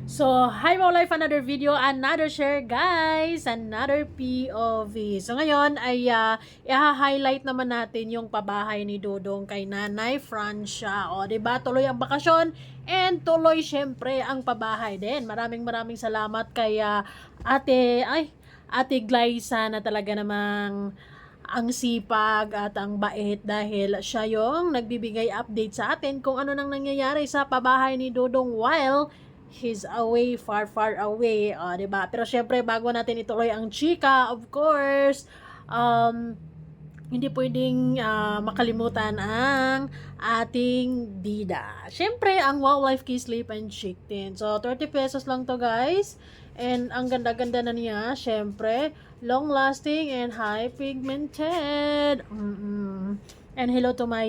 So, hi mga life, another video, another share guys, another POV. So, ngayon ay i-highlight naman natin yung pabahay ni Dodong kay Nanay Francia. O, diba? Tuloy ang bakasyon and tuloy syempre ang pabahay din. Maraming salamat kay Ate Glyza na talaga namang ang sipag at ang bait dahil siya yung nagbibigay update sa atin kung ano nang nangyayari sa pabahay ni Dodong while he's away, far away. Diba? Pero syempre, bago natin ituloy ang chika, of course, hindi pwedeng makalimutan ang ating bida. Syempre, ang Wow Life Key Sleep and Chic din. So, 30 pesos lang to guys. And ang ganda-ganda na niya, syempre, long-lasting and high pigmented. And hello to my,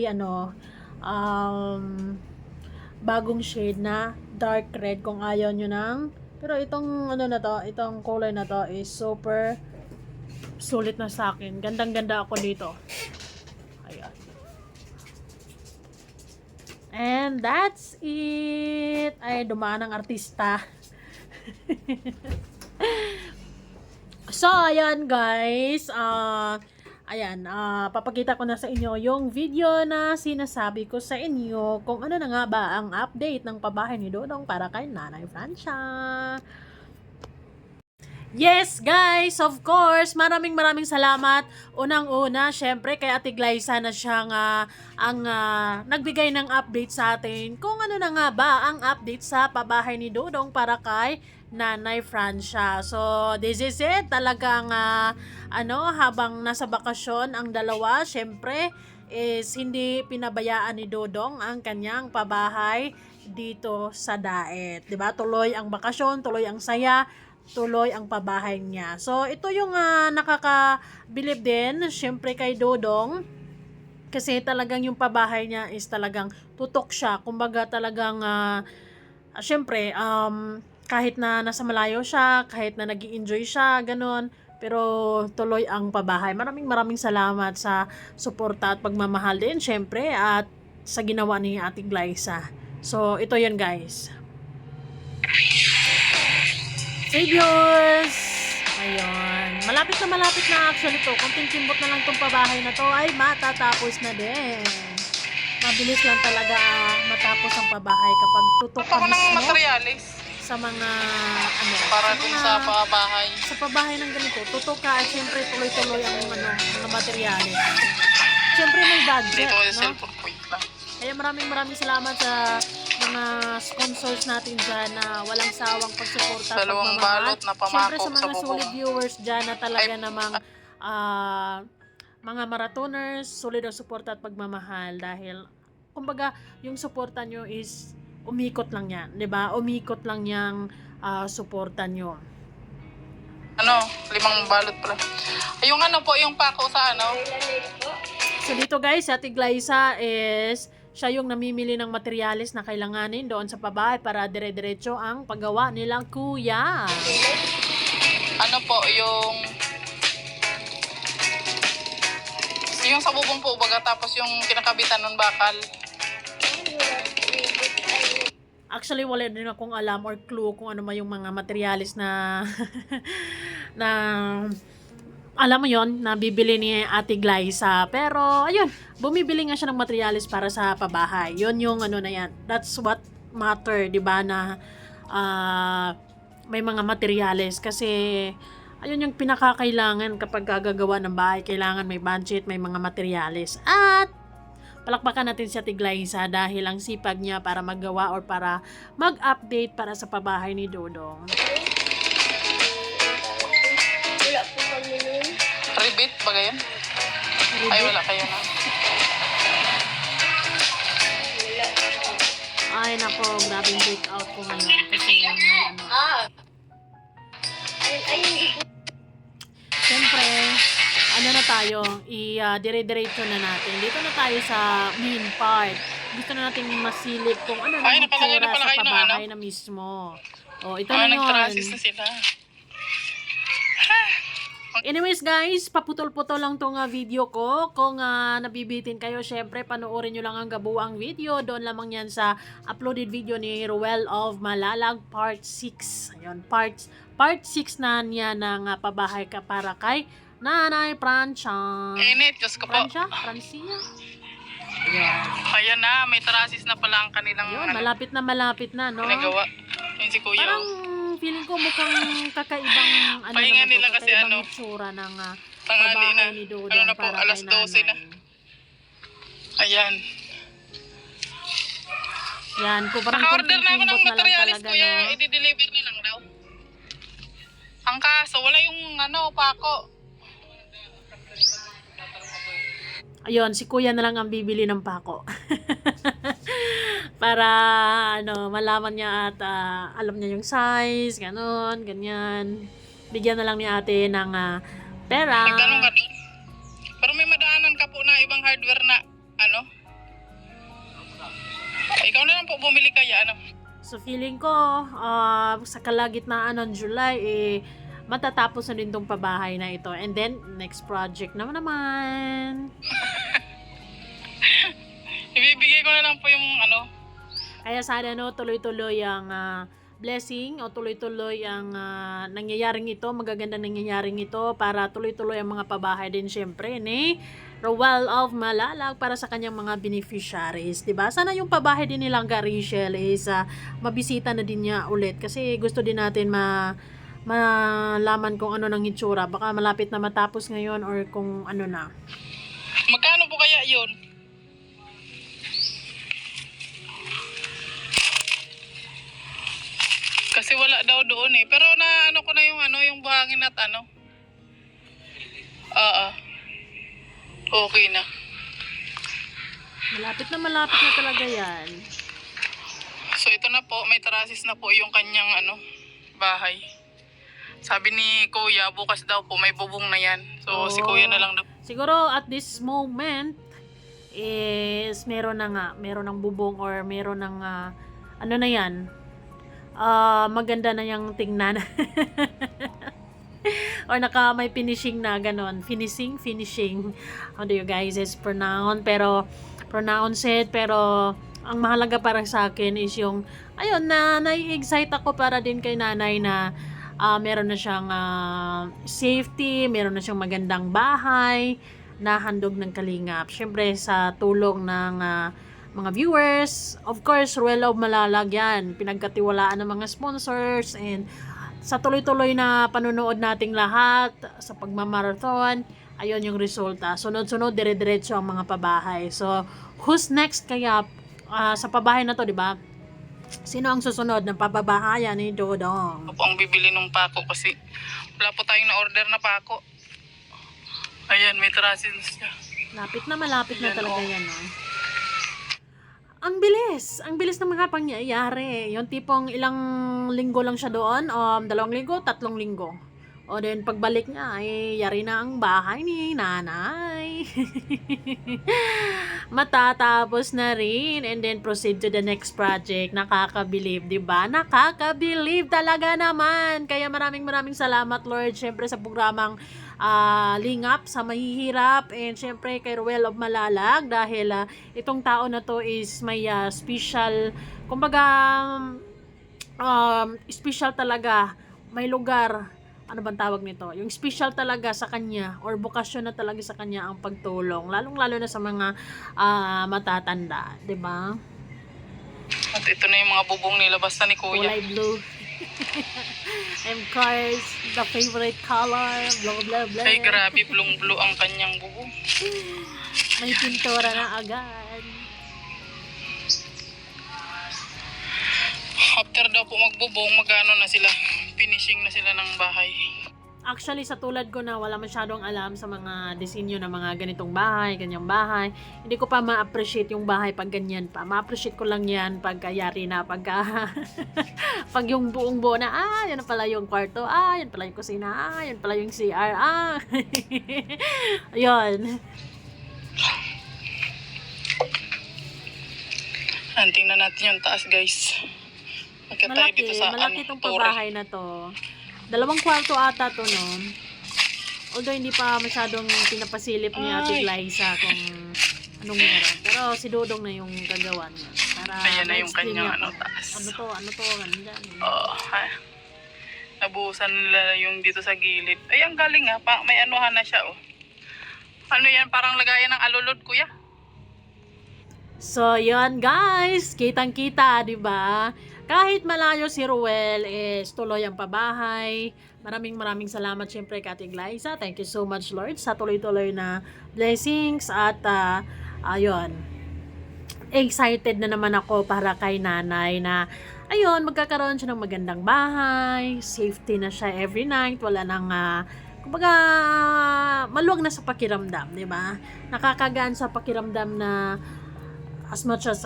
bagong shade na dark red kung ayaw nyo ng, pero itong itong kulay na to is super sulit na sa akin. Gandang-ganda ako dito. Ayan. And that's it. Ay, dumaan ang artista. So, ayan guys. Ayan, papakita ko na sa inyo yung video na sinasabi ko sa inyo kung ano na nga ba ang update ng pabahay ni Dodong para kay Nanay Francia. Yes guys, of course, maraming salamat. Unang-una, syempre kay Ate Glyza na siyang nagbigay ng update sa atin kung ano na nga ba ang update sa pabahay ni Dodong para kay Nanay Francia. So, this is it. Talagang habang nasa bakasyon ang dalawa, syempre is hindi pinabayaan ni Dodong ang kanyang pabahay dito sa Daet. 'Di ba? Tuloy ang bakasyon, tuloy ang saya, tuloy ang pabahay niya. So, ito yung nakakabilib din, syempre kay Dodong, kasi talagang yung pabahay niya is talagang tutok siya. Kumbaga talagang, syempre, kahit na nasa malayo siya, kahit na nag-i-enjoy siya, ganun, pero tuloy ang pabahay. Maraming salamat sa suporta at pagmamahal din, syempre, at sa ginawa ni Ate Glyza. So, ito yun guys. Saviors! Ayun. Malapit na actually to. Kunting kimbot na lang tong pabahay na to ay matatapos na din. Mabilis lang talaga matapos ang pabahay kapag tutok ka mismo sa mga para dun sa pabahay. Sa pabahay ng ganito, tutok ka at syempre tuloy-tuloy ang mga materyales. Syempre may budget, no? Kaya maraming salamat sa mga sponsors natin dyan na walang sawang pagsuporta at pagmamahal. Siyempre sa mga solid viewers dyan na talaga namang mga marathoners, solid ang suporta at pagmamahal dahil kumbaga yung suporta nyo is umikot lang yan, 'di ba? Umikot lang yang suporta nyo. 5 balot pala. Yung yung pako sa So dito guys, Ate Glyza is siya yung namimili ng materyales na kailanganin doon sa pabahay para dire-diretso ang paggawa nilang kuya. Yung sa bubong po baga tapos yung kinakabitan ng bakal. Actually, wala din akong alam or clue kung ano yung mga materyales na na alam mo yon na bibili ni Ate Glyza. Pero, ayun, bumibili nga siya ng materialis para sa pabahay. Yon yung na yan. That's what matter, di ba, na may mga materialis. Kasi, ayun yung pinakakailangan kapag gagawa ng bahay. Kailangan may budget, may mga materialis. At, palakpakan natin si Ate Glyza dahil ang sipag niya para maggawa or para mag-update para sa pabahay ni Dodong. Ribbit ba ganyan? Ay, wala kayo na. Ay, nako, grabing breakout ko ngayon. Kasi siyempre, na tayo, dire-diretso na natin. Dito na tayo sa main part. Gusto na natin masilip kung ano na itsura sa pabahay na mismo. O, ito na yun. Nag-trasis na sila. Anyways guys, paputol-putol lang tong video ko. Kung nabibitin kayo, syempre panoorin nyo lang ang gabuang video. Doon lamang yan sa uploaded video ni Ruel of Malalag part 6. Ayun, part 6 na niya ng pabahay ka para kay Nanay Francia. Init, Diyos ko po. Francia? Ayun. Ayan na, may trasis na pala ang kanilang Ayun, malapit na, no? ginagawa. Yun si Kuya. Parang feeling ko mukhang kakaibang Pahinga naman to, nila kasi kakaibang ano, itsura ng tanghali na. pabahay ni Dodong Na po, para alas kay 12 na. nanay. Ayan. Yan, kung parang Naka-order na ako ng konting kimbot na lang materialis, talaga, Kuya. no? I-deliver na lang daw. Ang kaso, wala yung pako. Ayun, si kuya na lang ang bibili ng pako. Para, malaman niya at alam niya yung size, ganon, ganyan. Bigyan na lang ni ate ng pera. Nagtanong ka doon? Pero may madaanan ka po na ibang hardware na, ikaw na lang po bumili kaya, So, feeling ko, sa kalagitnaan ng July, matatapos na din tong pabahay na ito. And then, next project naman. Ibibigay ko na lang po yung Kaya sana tuloy-tuloy ang blessing o tuloy-tuloy ang nangyayaring ito, magaganda nangyayaring ito para tuloy-tuloy ang mga pabahay din syempre ni Ruel of Malalag para sa kanyang mga beneficiaries, 'di ba? Sana yung pabahay din nilang Garishel is mabisita na din niya ulit kasi gusto din natin malaman kung ano nang itsura. Baka malapit na matapos ngayon or kung ano na. Magkano po kaya yun? Kasi wala daw doon Pero ko na yung buhangin at okay na. Malapit na talaga yan. So ito na po, may trasis na po yung kanyang bahay. Sabi ni Kuya, bukas daw po may bubong na yan. So si Kuya na lang daw. Siguro at this moment is meron ng bubong or meron ng ano na yan. Maganda na yung tingnan. Or may finishing na ganon. Finishing. How do you guys is pronounce it, pero ang mahalaga para sa akin is yung ayun na nai-excite ako para din kay nanay na meron na siyang safety, meron na siyang magandang bahay na handog ng kalingap. Syempre sa tulong ng mga viewers, of course, Ruel of Malalag yan, pinagkatiwalaan ng mga sponsors, and sa tuloy-tuloy na panunood nating lahat, sa pagmamarathon, ayun yung resulta. Sunod-sunod, dire-diretso ang mga pabahay. So, who's next kaya sa pabahay na to, di ba? Sino ang susunod ng pababahayan ni Dodong? Ako ang bibili ng pako kasi wala po tayong na-order na pako. Ayan, may trasis siya. Malapit na talaga yan, no? Ang bilis ng mga pangyayari. Yung tipong ilang linggo lang siya doon, 2 linggo, 3 linggo. O then pagbalik niya, yari na ang bahay ni nanay. Matatapos na rin, and then proceed to the next project. Nakakabilib, di ba? Nakakabilib talaga naman. Kaya maraming salamat, Lord, syempre sa programang lingap sa mahihirap, and syempre kay Ruel of Malalag dahil itong tao na to is may special, kumbaga special talaga, may lugar, ano bang tawag nito, yung special talaga sa kanya or bukasyon na talaga sa kanya ang pagtulong, lalong-lalo na sa mga matatanda, 'di ba? At ito na yung mga bubong nila basta ni Kuya. Kulay blue. And of course, the favorite color, blah blah blah. Ay grabe, blue ang kanyang bubong. May pintura na agad. After daw po magbubong, magano na sila, finishing na sila ng bahay. Actually, sa tulad ko na wala masyadong alam sa mga disenyo ng mga ganitong bahay, ganyang bahay, hindi ko pa ma-appreciate yung bahay pag ganyan pa. Ma-appreciate ko lang yan pagkayari na, pag yung buong buo na, yan pala yung kwarto, yan pala yung kusina, yan pala yung CR, yun. Tingnan natin yung taas, guys. Magka tayo dito sa Malaki itong tore. pabahay na to. 2 kwarto ata to, no? O Although hindi pa masyadong pinapasilip ni Ate Glyza kung anong meron. Pero si Dodong na yung gagawa niya. Para Ayan na yung ma-explain kanyang niya ano, kung taas. ano to, ganyan. Oo. Nabuhusan nila yung dito sa gilid. Ay, ang galing ha. May anuhan na siya, oh. Ano yan? Parang lagayan ng alulod, kuya. So, yun guys, kitang-kita, 'di ba? Kahit malayo si Ruel, is tuloy ang pabahay. Maraming salamat syempre kay Ate Glyza. Thank you so much, Lord, sa tuloy-tuloy na blessings at ayun. Excited na naman ako para kay nanay na ayun, magkakaroon siya ng magandang bahay, safety na siya every night, wala nang kumbaga maluwag na sa pakiramdam, 'di ba? Nakakagaan sa pakiramdam na as much as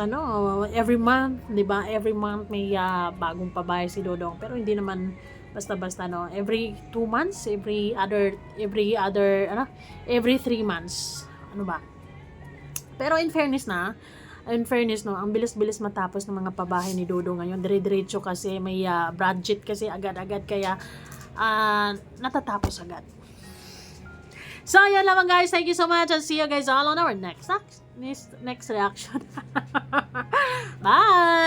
every month, 'di ba? Every month may bagong pabahay si Dodong, pero hindi naman basta-basta every 2 months, every other every 3 months. Ano ba? Pero in fairness ang bilis-bilis matapos ng mga pabahay ni Dodong ngayon. Dire-diretso kasi may budget kasi agad-agad kaya natatapos agad. So, yan lamang guys. Thank you so much and see you guys all on our next reaction. Bye!